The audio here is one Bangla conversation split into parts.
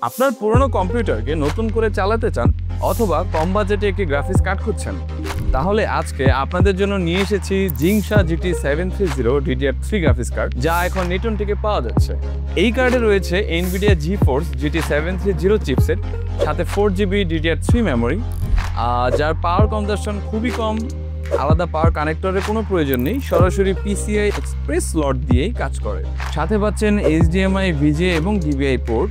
আপনার পুরনো কম্পিউটারকে নতুন করে চালাতে চান অথবা কম বাজেটে একটি গ্রাফিক্স কার্ড খুঁজছেন, তাহলে আজকে আপনাদের জন্য নিয়ে এসেছি জিংসা GT 730 DDR3 গ্রাফিক্স কার্ড, যা এখন নিটন থেকে পাওয়া যাচ্ছে। এই কার্ডে রয়েছে NVIDIA GeForce GT 730 চিপসেট, সাথে 4GB DDR3 মেমোরি, যার পাওয়ার কনজাম্পশন খুবই কম। আলাদা পাওয়ার কানেক্টরের কোনো প্রয়োজন নেই, সরাসরি PCI এক্সপ্রেস স্লট দিয়েই কাজ করে। সাথে পাচ্ছেন HDMI, VGA এবং DVI পোর্ট,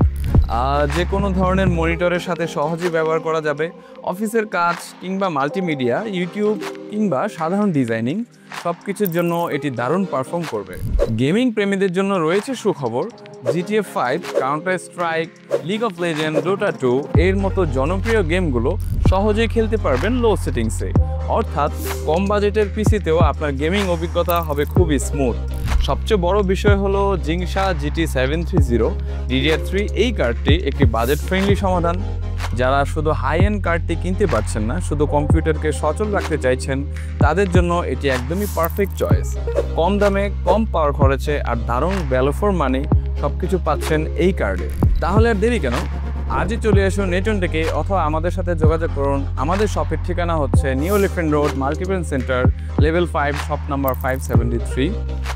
যে কোনো ধরনের মনিটরের সাথে সহজেই ব্যবহার করা যাবে। অফিসের কাজ কিংবা মাল্টিমিডিয়া, ইউটিউব কিংবা সাধারণ ডিজাইনিং সব কিছুর জন্য এটি দারুণ পারফর্ম করবে। গেমিং প্রেমীদের জন্য রয়েছে সুখবর, GTA 5, counter strike, league of legend, ডোটা 2 এর মতো জনপ্রিয় গেমগুলো সহজেই খেলতে পারবেন লো সেটিংসে। অর্থাৎ কম বাজেটের পিসিতেও আপনার গেমিং অভিজ্ঞতা হবে খুবই স্মুথ। সবচেয়ে বড় বিষয় হলো জিংসা GT 730 DDR3 এই কার্ডটি একটি বাজেট ফ্রেন্ডলি সমাধান। যারা শুধু হাই এন্ড কার্ডটি কিনতে পারছেন না, শুধু কম্পিউটারকে সচল রাখতে চাইছেন, তাদের জন্য এটি একদমই পারফেক্ট চয়েস। কম দামে, কম পাওয়ার খরচে আর দারুণ ভ্যালু ফর মানি সব কিছু পাচ্ছেন এই কার্ডে। তাহলে আর দেরি কেন, আজই চলে আসুন নেটন থেকে, অথবা আমাদের সাথে যোগাযোগ করুন। আমাদের শপের ঠিকানা হচ্ছে New Elephant Road, Multiplan centre, level 5, shop number 573,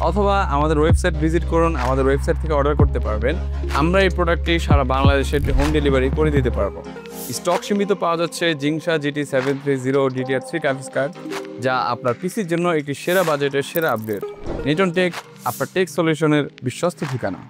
অথবা আমাদের ওয়েবসাইট ভিজিট করুন। আমাদের ওয়েবসাইট থেকে অর্ডার করতে পারবেন। আমরা এই প্রোডাক্টটি সারা বাংলাদেশে হোম ডেলিভারি করে দিতে পারবো। স্টক সীমিত পাওয়া যাচ্ছে জিংসা GT 730 DDR3 গ্রাফিক্স কার্ড, যা আপনার পিসির জন্য একটি সেরা বাজেটের সেরা আপডেট। নেটন টেক, আপনার টেক সলিউশনের বিশ্বস্ত ঠিকানা।